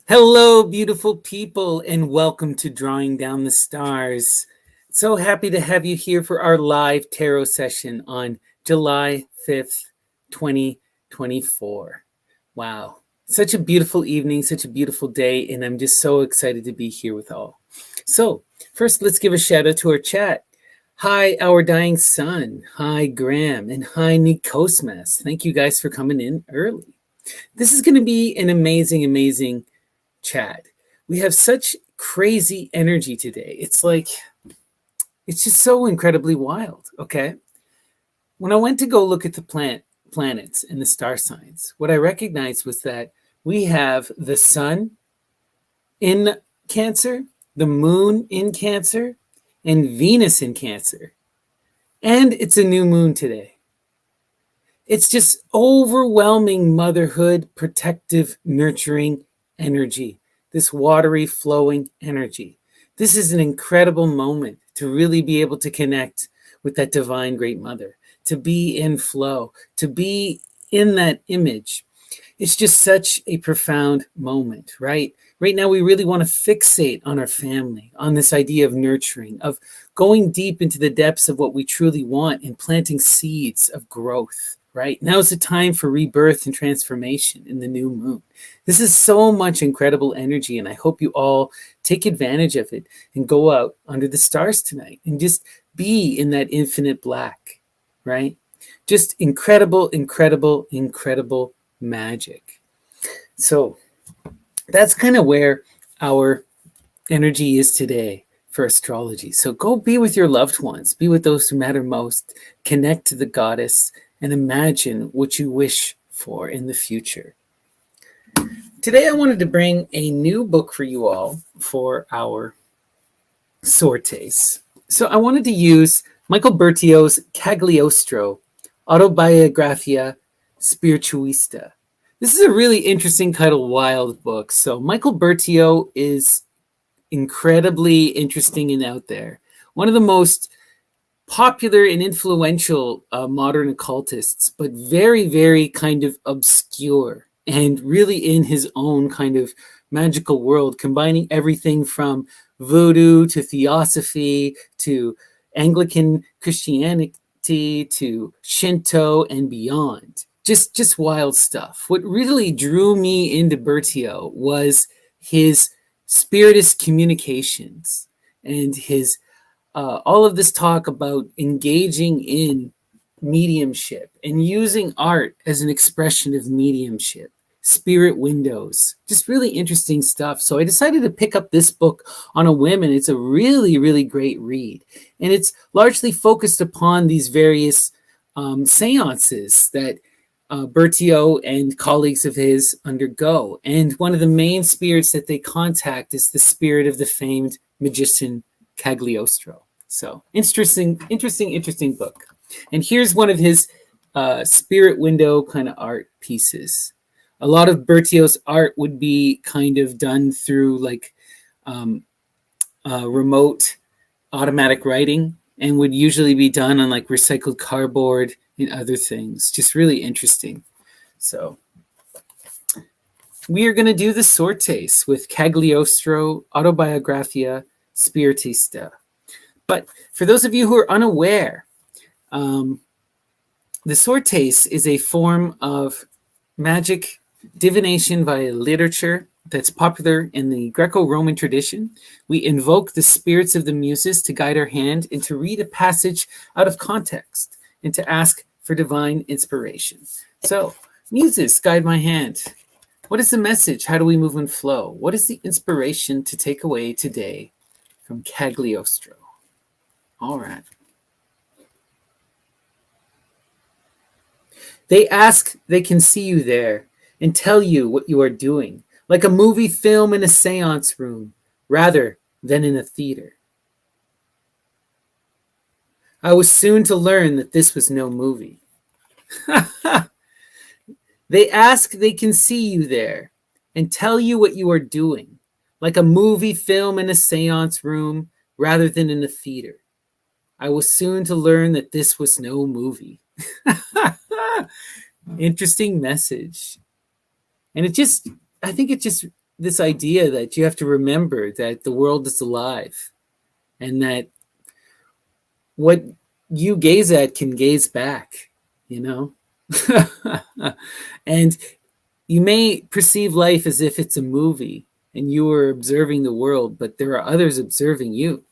Hello, beautiful people, and welcome to Drawing Down the Stars. So happy to have you here for our live tarot session on July 5th, 2024. Wow, such a beautiful evening, such a beautiful day, and I'm just so excited to be here with all. So, first, let's give a shout out to our chat. Hi, Our Dying Sun. Hi, Graham. And hi, Nikosmas. Thank you guys for coming in early. This is going to be an amazing chat. We have such crazy energy today. It's just so incredibly wild. Okay. When I went to go look at the planets and the star signs, what I recognized was that we have the sun in Cancer, the moon in Cancer, and Venus in Cancer. And it's a new moon today. It's just overwhelming motherhood, protective, nurturing energy, this watery, flowing energy. This is an incredible moment to really be able to connect with that divine great mother, to be in flow, to be in that image. It's just such a profound moment, right? Right now, we really want to fixate on our family, on this idea of nurturing, of going deep into the depths of what we truly want and planting seeds of growth, right? Now is the time for rebirth and transformation in the new moon. This is so much incredible energy, and I hope you all take advantage of it and go out under the stars tonight and just be in that infinite black, right? Just incredible magic. So that's kind of where our energy is today for astrology. So go be with your loved ones, be with those who matter most, connect to the goddess, and imagine what you wish for in the future. Today, I wanted to bring a new book for you all for our sortes. So I wanted to use Michael Bertio's Cagliostro, Autobiographia Spirituista. This is a really interesting, kind of wild book. So Michael Bertio is incredibly interesting and out there. One of the most popular and influential modern occultists, but very kind of obscure and really in his own kind of magical world, combining everything from voodoo to theosophy to Anglican Christianity to Shinto and beyond. Just wild stuff. What really drew me into Bertio was his spiritist communications and his all of this talk about engaging in mediumship and using art as an expression of mediumship, spirit windows, just really interesting stuff. So I decided to pick up this book on a whim, and it's a really great read. And it's largely focused upon these various seances that Bertio and colleagues of his undergo. And one of the main spirits that they contact is the spirit of the famed magician Cagliostro. So interesting book. And here's one of his spirit window kind of art pieces. A lot of Bertio's art would be kind of done through like remote automatic writing and would usually be done on like recycled cardboard and other things. Just really interesting. So we are going to do the sortes with Cagliostro Autobiographia Spiritista. But for those of you who are unaware, the sortes is a form of magic divination via literature that's popular in the Greco-Roman tradition. We invoke the spirits of the muses to guide our hand and to read a passage out of context and to ask for divine inspiration. So, muses, guide my hand. What is the message? How do we move and flow? What is the inspiration to take away today from Cagliostro? All right. They ask they can see you there and tell you what you are doing, like a movie film in a seance room, rather than in a theater. I was soon to learn that this was no movie. They ask they can see you there and tell you what you are doing, like a movie film in a seance room, rather than in a theater. I was soon to learn that this was no movie. Interesting message. And I think it just this idea that you have to remember that the world is alive and that what you gaze at can gaze back, you know? And you may perceive life as if it's a movie and you are observing the world, but there are others observing you.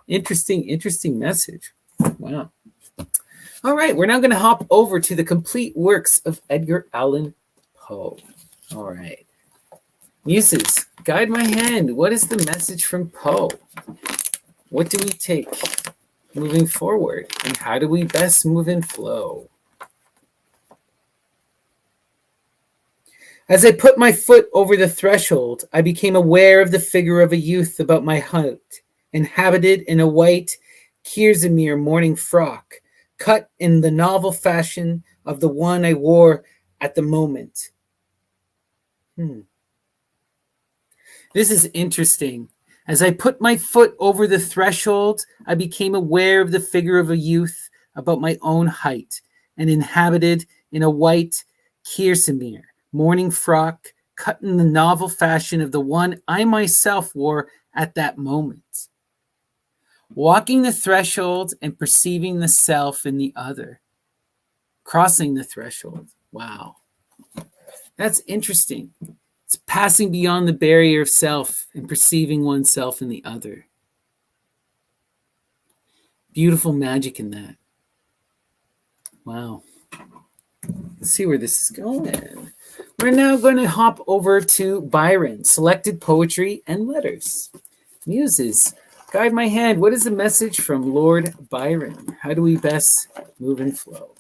Interesting message. Wow. All right, we're now going to hop over to the complete works of Edgar Allan Poe. All right. Muses, guide my hand. What is the message from Poe? What do we take moving forward? And how do we best move in flow? As I put my foot over the threshold, I became aware of the figure of a youth about my height, inhabited in a white kerseymere morning frock, cut in the novel fashion of the one I wore at the moment. This is interesting. As I put my foot over the threshold, I became aware of the figure of a youth about my own height and inhabited in a white kerseymere morning frock, cut in the novel fashion of the one I myself wore at that moment. Walking the threshold and perceiving the self in the other. Crossing the threshold. Wow. That's interesting. It's passing beyond the barrier of self and perceiving oneself in the other. Beautiful magic in that. Wow. Let's see where this is going. We're now going to hop over to Byron, selected poetry and letters. Muses, guide my hand. What is the message from Lord Byron? How do we best move and flow?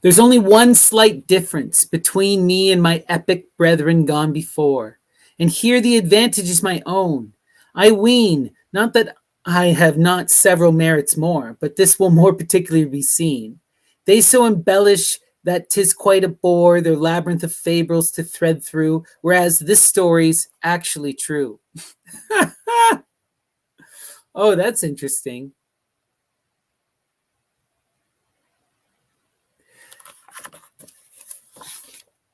There's only one slight difference between me and my epic brethren gone before, and here the advantage is my own. I ween, not that I have not several merits more, but this will more particularly be seen. They so embellish that 'tis quite a bore their labyrinth of fables to thread through, whereas this story's actually true. Oh, that's interesting.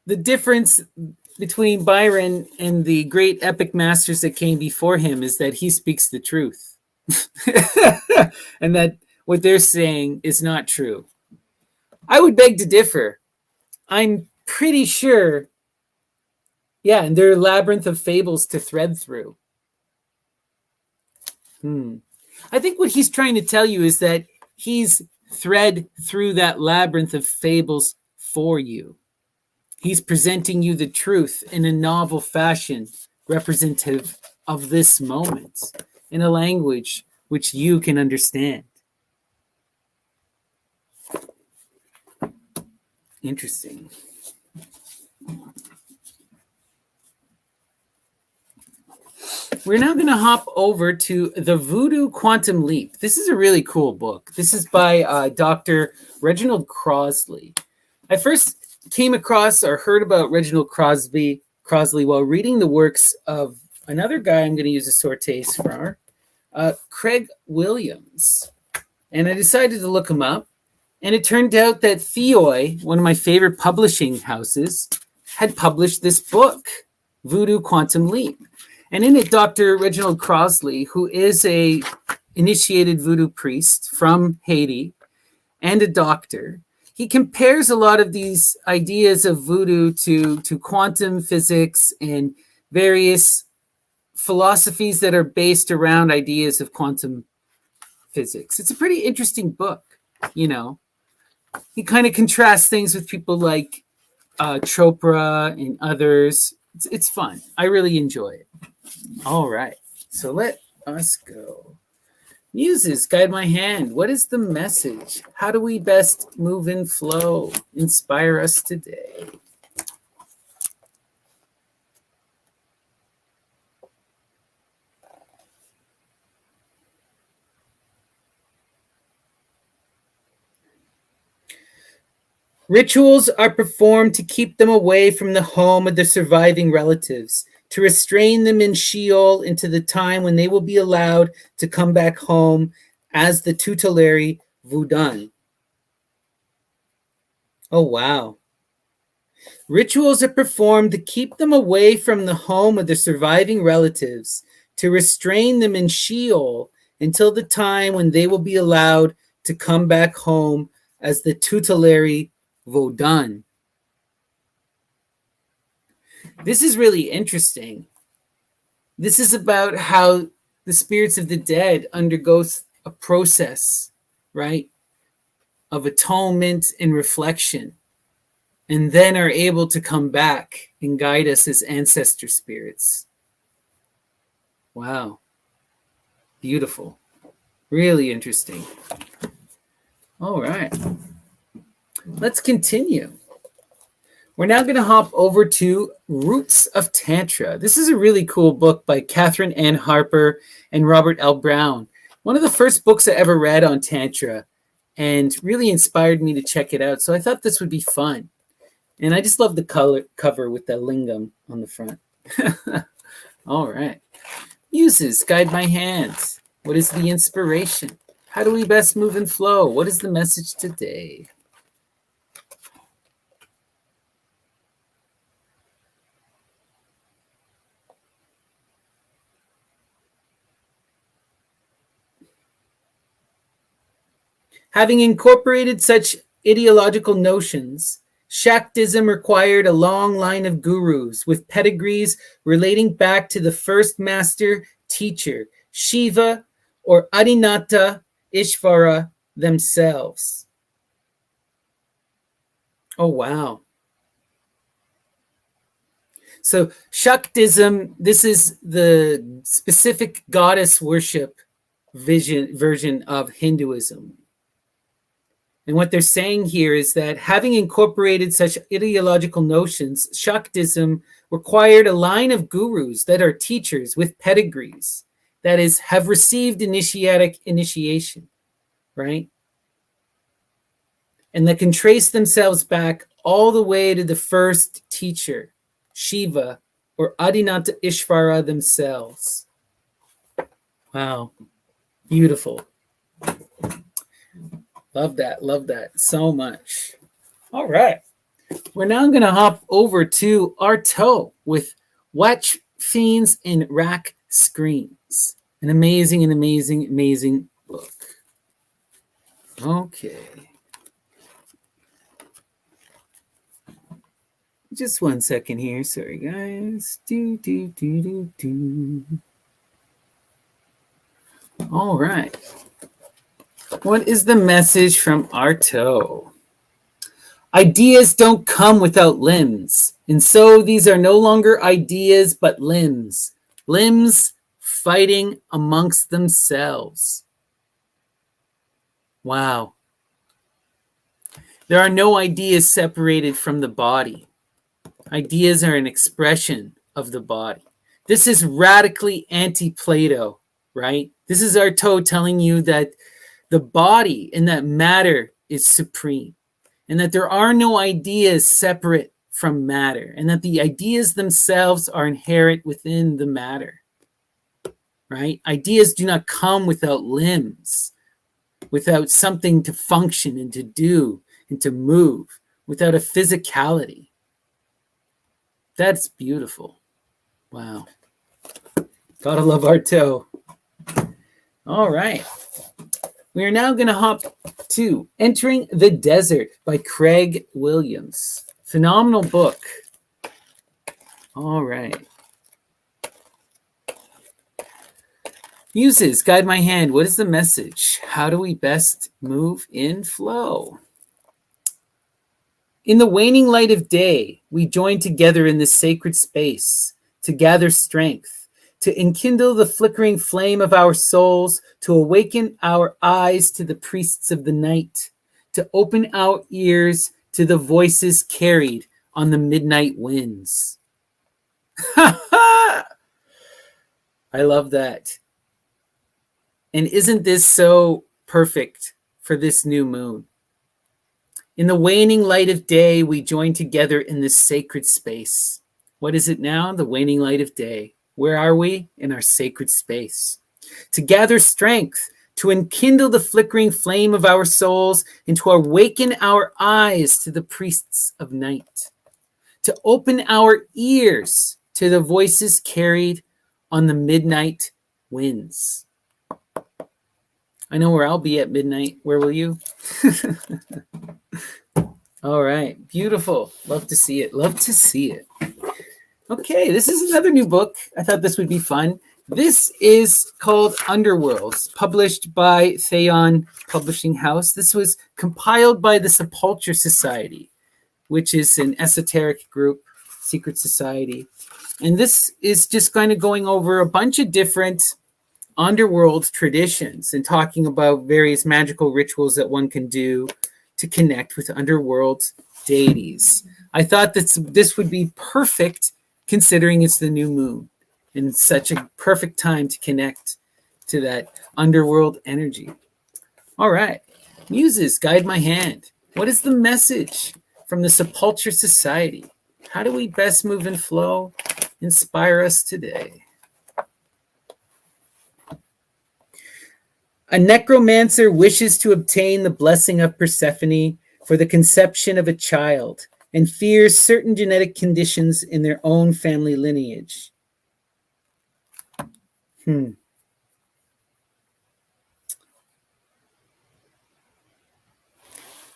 The difference between Byron and the great epic masters that came before him is that he speaks the truth. And that what they're saying is not true. I would beg to differ. I'm pretty sure, yeah, and there are a labyrinth of fables to thread through. I think what he's trying to tell you is that he's thread through that labyrinth of fables for you. He's presenting you the truth in a novel fashion, representative of this moment, in a language which you can understand. Interesting. We're now going to hop over to The Voodoo Quantum Leap. This is a really cool book. This is by Dr. Reginald Crosley. I first came across or heard about Reginald Crosley while reading the works of another guy I'm going to use a sortes for, Craig Williams. And I decided to look him up. And it turned out that Theoi, one of my favorite publishing houses, had published this book, Voodoo Quantum Leap. And in it, Dr. Reginald Crosley, who is a initiated voodoo priest from Haiti and a doctor, he compares a lot of these ideas of voodoo to quantum physics and various philosophies that are based around ideas of quantum physics. It's a pretty interesting book, you know. He kind of contrasts things with people like Chopra and others. It's fun. I really enjoy it. All right, so let us go. Muses, guide my hand. What is the message? How do we best move in flow? Inspire us today. Rituals are performed to keep them away from the home of their surviving relatives, to restrain them in Sheol into the time when they will be allowed to come back home as the tutelary Voodoo. Oh, wow. Rituals are performed to keep them away from the home of the surviving relatives, to restrain them in Sheol until the time when they will be allowed to come back home as the tutelary Vodan. This is really interesting. This is about how the spirits of the dead undergo a process, right, of atonement and reflection, and then are able to come back and guide us as ancestor spirits. Wow. Beautiful. Really interesting. All right. Let's continue. We're now going to hop over to Roots of Tantra. This is a really cool book by Catherine Ann Harper and Robert L. Brown. One of the first books I ever read on Tantra and really inspired me to check it out. So I thought this would be fun. And I just love the cover with the lingam on the front. All right. Muses, guide my hands. What is the inspiration? How do we best move and flow? What is the message today? Having incorporated such ideological notions, Shaktism required a long line of gurus with pedigrees relating back to the first master teacher, Shiva or Adinata Ishvara themselves. Oh, wow. So Shaktism, this is the specific goddess worship version of Hinduism. And what they're saying here is that having incorporated such ideological notions, Shaktism required a line of gurus that are teachers with pedigrees, that is, have received initiation, right? And that can trace themselves back all the way to the first teacher, Shiva or Adinata Ishvara themselves. Wow, beautiful. Love that so much. All right. We're now going to hop over to Artaud with Watch Fiends in Rack Screens. An amazing book. Okay. Just 1 second here. Sorry, guys. All right. What is the message from Artaud? Ideas don't come without limbs, and so these are no longer ideas but limbs. Limbs fighting amongst themselves. Wow. There are no ideas separated from the body. Ideas are an expression of the body. This is radically anti-Plato, right? This is Artaud telling you that the body and that matter is supreme, and that there are no ideas separate from matter, and that the ideas themselves are inherent within the matter, right? Ideas do not come without limbs, without something to function and to do and to move, without a physicality. That's beautiful. Wow. Gotta love Artaud. All right. We are now going to hop to Entering the Desert by Craig Williams. Phenomenal book. All right. Muses, guide my hand. What is the message? How do we best move in flow? In the waning light of day, we join together in this sacred space to gather strength, to enkindle the flickering flame of our souls, to awaken our eyes to the priests of the night, to open our ears to the voices carried on the midnight winds. I love that. And isn't this so perfect for this new moon? In the waning light of day, we join together in this sacred space. What is it now? The waning light of day. Where are we? In our sacred space. To gather strength, to enkindle the flickering flame of our souls, and to awaken our eyes to the priests of night, to open our ears to the voices carried on the midnight winds. I know where I'll be at midnight. Where will you? All right. Beautiful. Love to see it. Love to see it. Okay, this is another new book. I thought this would be fun. This is called Underworlds, published by Theon Publishing House. This was compiled by the Sepulture Society, which is an esoteric group, secret society. And this is just kind of going over a bunch of different underworld traditions and talking about various magical rituals that one can do to connect with underworld deities. I thought that this would be perfect considering it's the new moon and such a perfect time to connect to that underworld energy. All right, Muses, guide my hand. What is the message from the Sepulture Society? How do we best move and flow? Inspire us today. A necromancer wishes to obtain the blessing of Persephone for the conception of a child and fears certain genetic conditions in their own family lineage.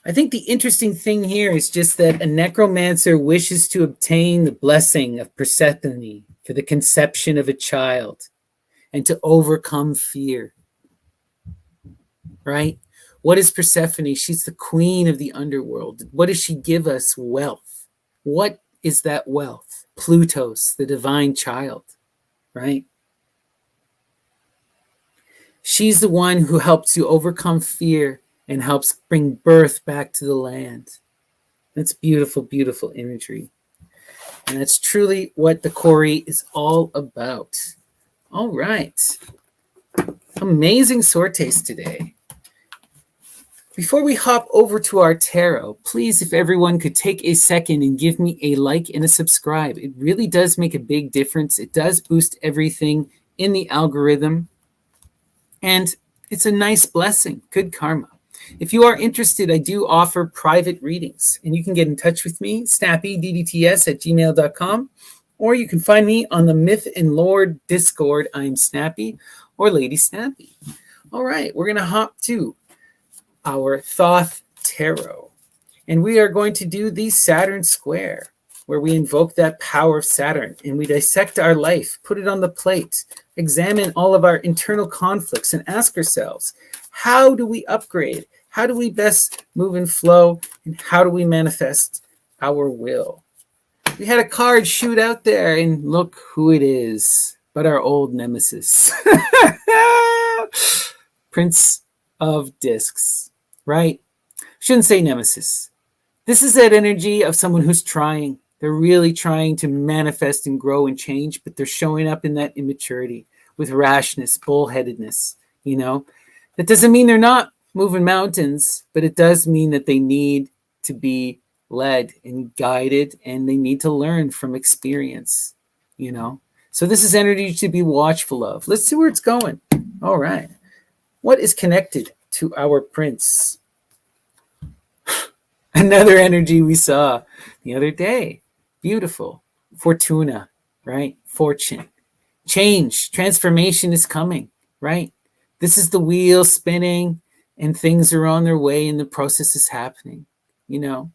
I think the interesting thing here is just that a necromancer wishes to obtain the blessing of Persephone for the conception of a child and to overcome fear. Right? What is Persephone? She's the queen of the underworld. What does she give us? Wealth. What is that wealth? Plutos, the divine child, right? She's the one who helps you overcome fear and helps bring birth back to the land. That's beautiful, beautiful imagery. And that's truly what the Kori is all about. All right. Amazing sortes today. Before we hop over to our tarot, please, if everyone could take a second and give me a like and a subscribe. It really does make a big difference. It does boost everything in the algorithm. And it's a nice blessing, good karma. If you are interested, I do offer private readings. And you can get in touch with me, snappydts@gmail.com. Or you can find me on the Myth and Lore Discord. I'm Snappy or Lady Snappy. All right, we're going to hop to our Thoth Tarot. And we are going to do the Saturn Square, where we invoke that power of Saturn and we dissect our life, put it on the plate, examine all of our internal conflicts and ask ourselves, how do we upgrade? How do we best move and flow? And how do we manifest our will? We had a card shoot out there and look who it is, but our old nemesis. Prince of Discs. Right? Shouldn't say nemesis. This is that energy of someone who's trying. They're really trying to manifest and grow and change, but they're showing up in that immaturity with rashness, bullheadedness, you know? That doesn't mean they're not moving mountains, but it does mean that they need to be led and guided and they need to learn from experience, you know? So this is energy to be watchful of. Let's see where it's going. All right. What is connected to our prince? Another energy we saw the other day. Beautiful. Fortuna, right? Fortune. Change. Transformation is coming, right? This is the wheel spinning and things are on their way and the process is happening. You know,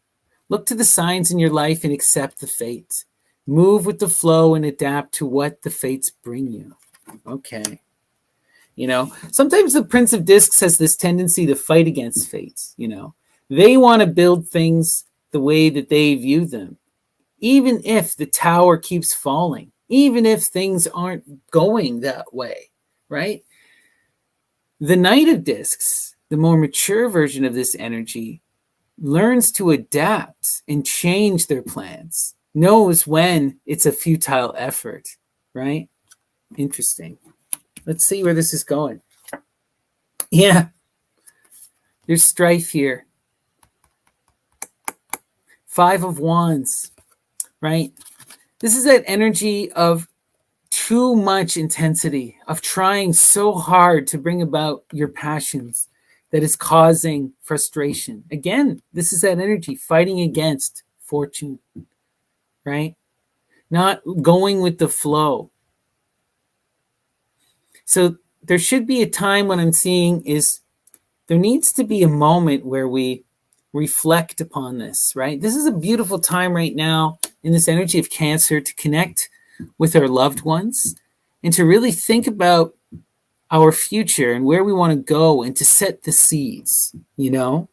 look to the signs in your life and accept the fate. Move with the flow and adapt to what the fates bring you. Okay. You know, sometimes the Prince of Discs has this tendency to fight against fate. You know, they want to build things the way that they view them, even if the tower keeps falling, even if things aren't going that way, right? The Knight of Discs, the more mature version of this energy, learns to adapt and change their plans, knows when it's a futile effort, right? Interesting. Let's see where this is going. Yeah, there's strife here. 5 of Wands, right? This is that energy of too much intensity of trying so hard to bring about your passions that is causing frustration. Again, this is that energy fighting against fortune, right? Not going with the flow. So there should be a time when I'm seeing is there needs to be a moment where we reflect upon this, right? This is a beautiful time right now in this energy of Cancer to connect with our loved ones and to really think about our future and where we want to go and to set the seeds, you know?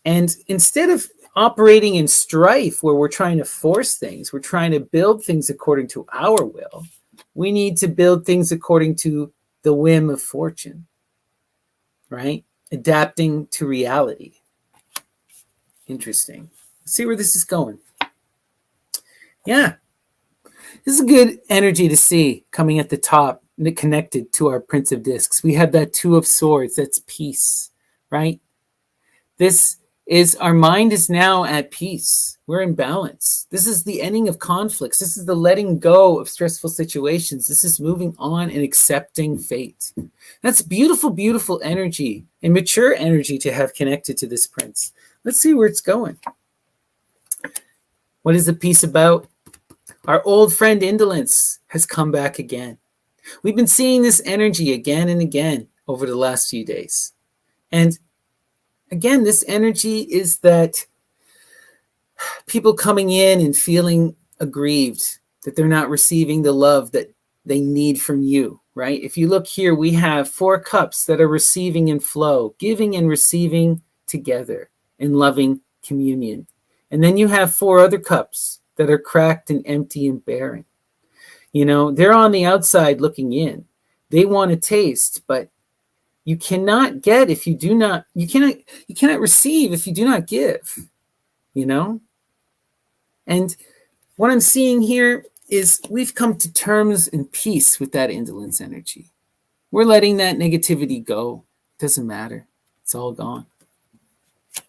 And instead of operating in strife where we're trying to force things, we're trying to build things according to our will, we need to build things according to the whim of fortune, right? Adapting to reality. Interesting. Let's see where this is going. Yeah. This is a good energy to see coming at the top, connected to our Prince of Discs. We have that Two of Swords. That's peace, right? This is our mind is now at peace. We're in balance. This is the ending of conflicts. This is the letting go of stressful situations. This is moving on and accepting fate. That's beautiful, beautiful energy and mature energy to have connected to this Prince. Let's see where it's going. What is the piece about? Our old friend indolence has come back again. We've been seeing this energy again and again over the last few days. And again, this energy is that people coming in and feeling aggrieved that they're not receiving the love that they need from you, right? If you look here, we have 4 cups that are receiving in flow, giving and receiving together in loving communion. And then you have 4 other cups that are cracked and empty and barren. You know, they're on the outside looking in. They want to taste, but you cannot get if you do not, you cannot receive if you do not give, you know? And what I'm seeing here is we've come to terms and peace with that indolence energy. We're letting that negativity go. It doesn't matter. It's all gone.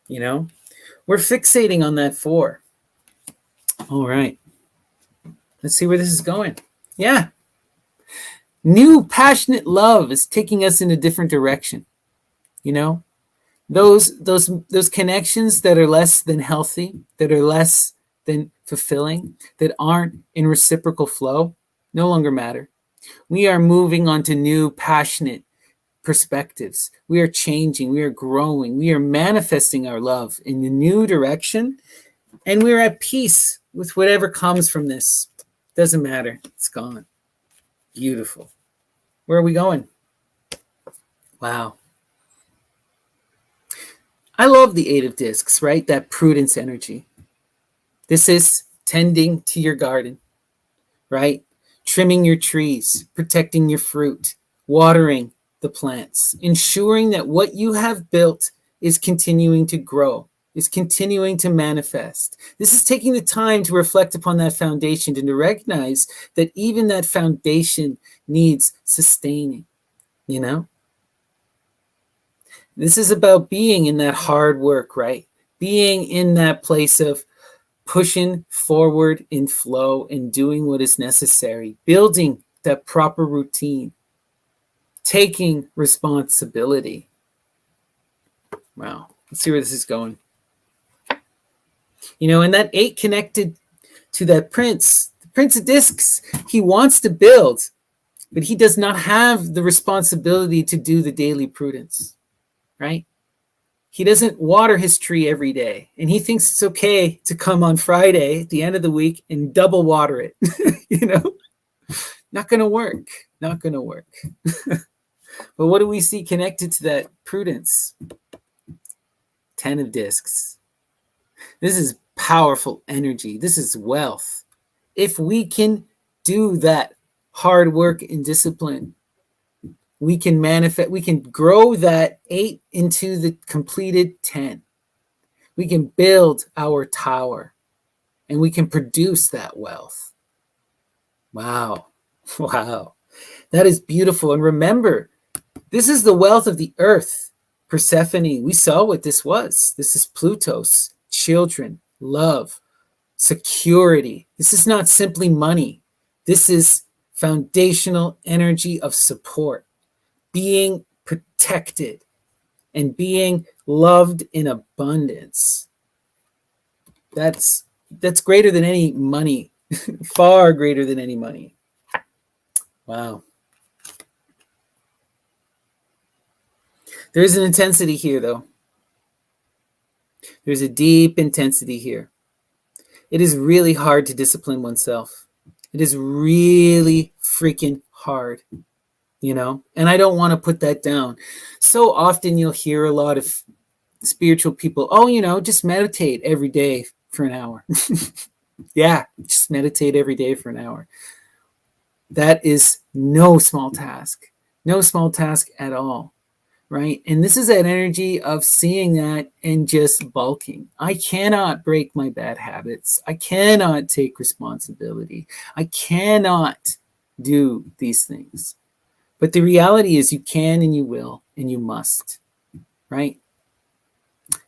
You know? We're fixating on that 4. All right. Let's see where this is going. Yeah. New passionate love is taking us in a different direction. You know? Those connections that are less than healthy, that are less than fulfilling, that aren't in reciprocal flow, no longer matter. We are moving on to new passionate perspectives. We are changing, we are growing, we are manifesting our love in a new direction, and we're at peace with whatever comes from this. Doesn't matter. It's gone. Beautiful. Where are we going? Wow. I love the 8 of Discs, right? That prudence energy. This is tending to your garden, right? Trimming your trees, protecting your fruit, watering the plants, ensuring that what you have built is continuing to grow, is continuing to manifest. This is taking the time to reflect upon that foundation and to recognize that even that foundation needs sustaining, you know? This is about being in that hard work, right? Being in that place of pushing forward in flow and doing what is necessary, building that proper routine, taking responsibility. Wow. Let's see where this is going. You know, and that 8 connected to that Prince, the Prince of Discs, he wants to build, but he does not have the responsibility to do the daily prudence, right? He doesn't water his tree every day, and he thinks it's okay to come on Friday at the end of the week and double water it. You know, not going to work. Not going to work. But what do we see connected to that prudence? 10 of Discs. This is powerful energy. This is wealth. If we can do that hard work and discipline, we can manifest, we can grow that 8 into the completed 10. We can build our tower and we can produce that wealth. Wow. Wow. That is beautiful. And remember, this is the wealth of the earth. Persephone, we saw what this was. This is Pluto's, children, love, security. This is not simply money. This is foundational energy of support, being protected, and being loved in abundance. That's greater than any money, far greater than any money. Wow. There's an intensity here, though. There's a deep intensity here. It is really hard to discipline oneself. It is really freaking hard, and I don't want to put that down. So often you'll hear a lot of spiritual people, just meditate every day for an hour. Yeah, just meditate every day for an hour. That is no small task at all. Right? And this is that energy of seeing that and just bulking. I cannot break my bad habits. I cannot take responsibility. I cannot do these things. But the reality is you can and you will and you must, right?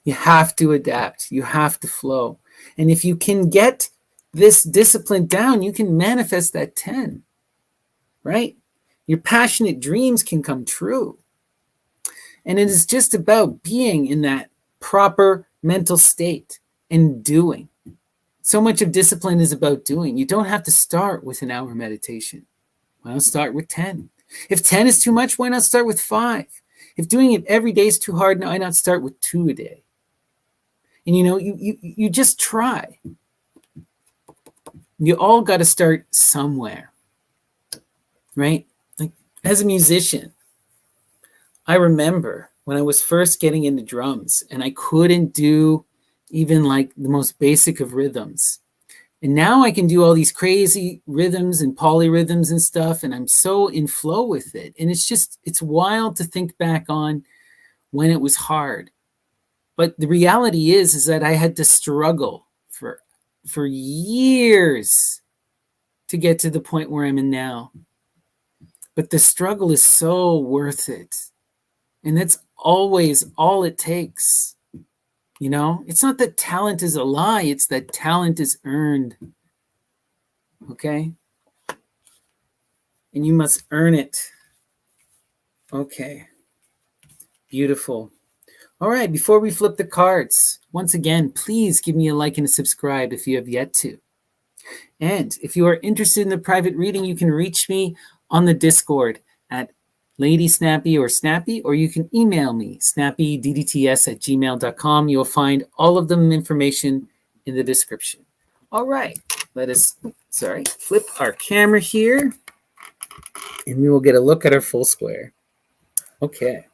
You have to adapt. You have to flow. And if you can get this discipline down, you can manifest that 10, right? Your passionate dreams can come true. And it is just about being in that proper mental state and doing. So much of discipline is about doing. You don't have to start with an hour meditation. Why not start with 10? If 10 is too much, why not start with 5? If doing it every day is too hard, why not start with 2 a day? And you just try. You all got to start somewhere, right? Like as a musician, I remember when I was first getting into drums and I couldn't do even like the most basic of rhythms. And now I can do all these crazy rhythms and polyrhythms and stuff, and I'm so in flow with it. And it's wild to think back on when it was hard. But the reality is that I had to struggle for years to get to the point where I'm in now. But the struggle is so worth it. And that's always all it takes. It's not that talent is a lie. It's that talent is earned. Okay? And you must earn it. Okay. Beautiful. All right. Before we flip the cards, once again, please give me a like and a subscribe if you have yet to. And if you are interested in the private reading, you can reach me on the Discord at Lady Snappy or Snappy, or you can email me, snappydts@gmail.com. You'll find all of the information in the description. All right, let us, flip our camera here, and we will get a look at our full square. Okay.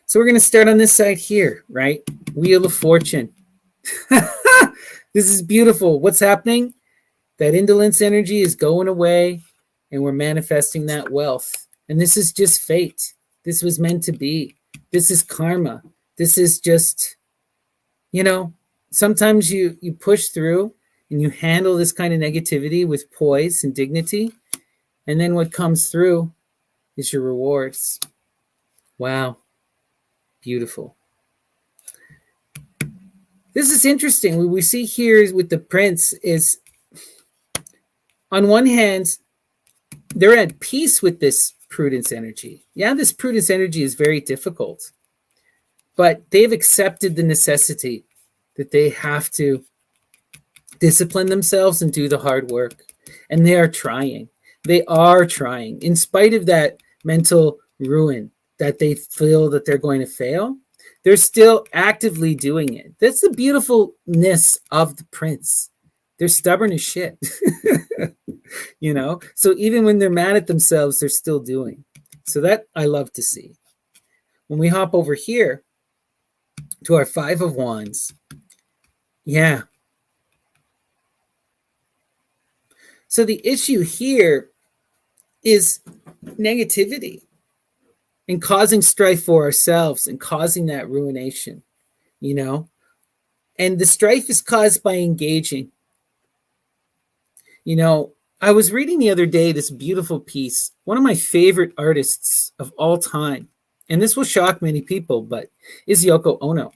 So we're going to start on this side here, right? Wheel of Fortune. This is beautiful. What's happening? That indolence energy is going away, and we're manifesting that wealth. And this is just fate. This was meant to be. This is karma. This is just, sometimes you push through and you handle this kind of negativity with poise and dignity. And then what comes through is your rewards. Wow. Beautiful. This is interesting. What we see here with the prince is, on one hand, they're at peace with this prudence energy. Yeah, this prudence energy is very difficult, but they've accepted the necessity that they have to discipline themselves and do the hard work. And they are trying. They are trying. In spite of that mental ruin that they feel that they're going to fail, they're still actively doing it. That's the beautifulness of the prince. They're stubborn as shit. So even when they're mad at themselves, they're still doing. So that I love to see. When we hop over here to our 5 of Wands, yeah. So the issue here is negativity and causing strife for ourselves and causing that ruination, And the strife is caused by engaging. I was reading the other day this beautiful piece, one of my favorite artists of all time, and this will shock many people, but is Yoko Ono.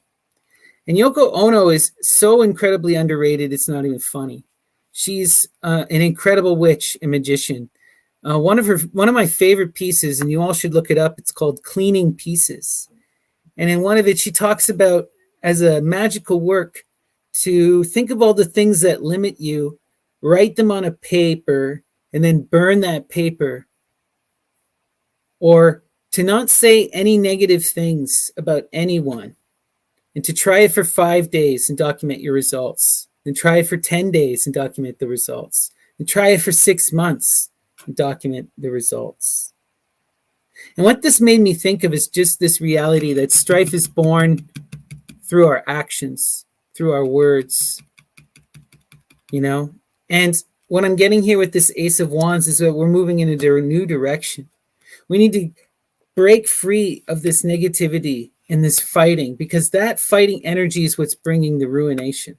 And Yoko Ono is so incredibly underrated, it's not even funny. She's an incredible witch and magician One of my favorite pieces, and you all should look it up. It's called "Cleaning Pieces," and in one of it, she talks about as a magical work to think of all the things that limit you, write them on a paper, and then burn that paper, or to not say any negative things about anyone, and to try it for 5 days and document your results, and try it for 10 days and document the results, and try it for 6 months and document the results. And what this made me think of is just this reality that strife is born through our actions, through our words, you know? And what I'm getting here with this Ace of Wands is that we're moving in a new direction. We need to break free of this negativity and this fighting, because that fighting energy is what's bringing the ruination.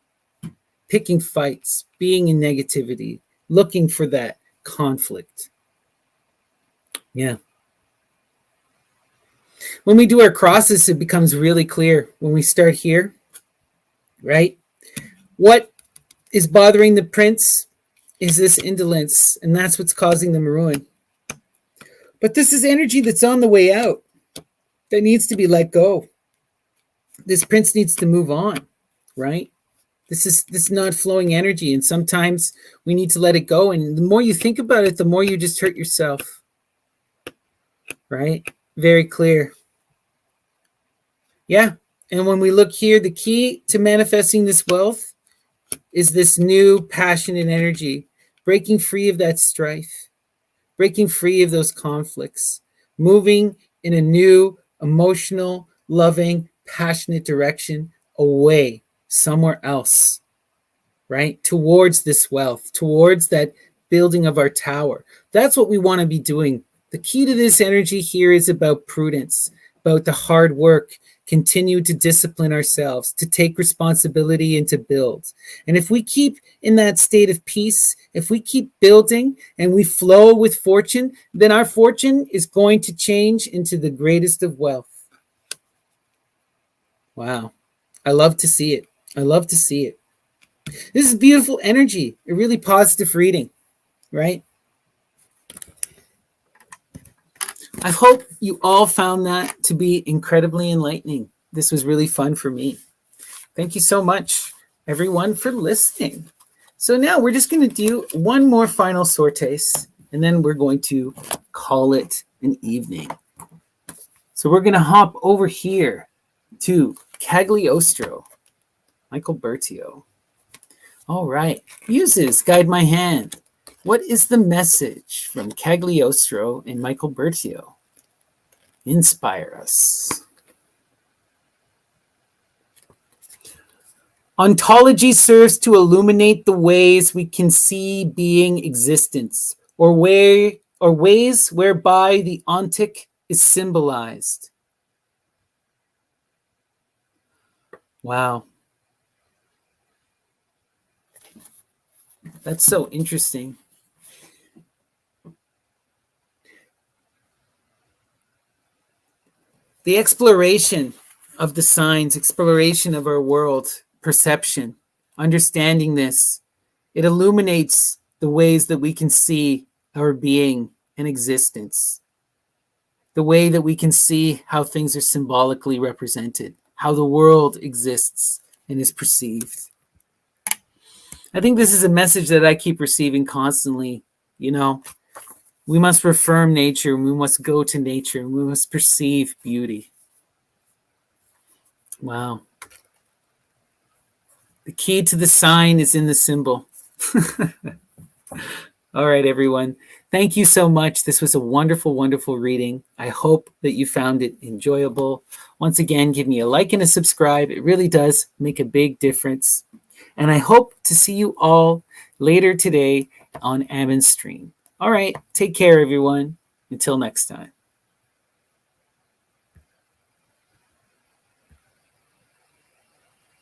Picking fights, being in negativity, looking for that conflict. Yeah. When we do our crosses, it becomes really clear when we start here, right? What is bothering the prince is this indolence, and that's what's causing the ruin. But this is energy that's on the way out, that needs to be let go. This prince needs to move on, right? This is not flowing energy, and sometimes we need to let it go. And the more you think about it, the more you just hurt yourself, right? Very clear. Yeah. And when we look here, the key to manifesting this wealth is this new passionate energy, breaking free of that strife, breaking free of those conflicts, moving in a new emotional, loving, passionate direction away somewhere else, right? Towards this wealth, towards that building of our tower. That's what we want to be doing. The key to this energy here is about prudence, about the hard work, continue to discipline ourselves, to take responsibility and to build. And if we keep in that state of peace, if we keep building and we flow with fortune, then our fortune is going to change into the greatest of wealth. Wow. I love to see it. I love to see it. This is beautiful energy, a really positive reading, right? I hope you all found that to be incredibly enlightening. This was really fun for me. Thank you so much, everyone, for listening. So now we're just going to do one more final sortes, and then we're going to call it an evening. So we're going to hop over here to Cagliostro, Michael Bertio. All right. Muses, guide my hand. What is the message from Cagliostro and Michael Bertio? Inspire us. Ontology serves to illuminate the ways we can see being existence, or ways whereby the ontic is symbolized. Wow. That's so interesting. The exploration of the signs, exploration of our world, perception, understanding this, it illuminates the ways that we can see our being and existence, the way that we can see how things are symbolically represented, how the world exists and is perceived. I think this is a message that I keep receiving constantly. You know, we must affirm nature, we must go to nature, we must perceive beauty. Wow. The key to the sign is in the symbol. All right, everyone. Thank you so much. This was a wonderful, wonderful reading. I hope that you found it enjoyable. Once again, give me a like and a subscribe. It really does make a big difference. And I hope to see you all later today on Ammon's stream. All right. Take care, everyone. Until next time.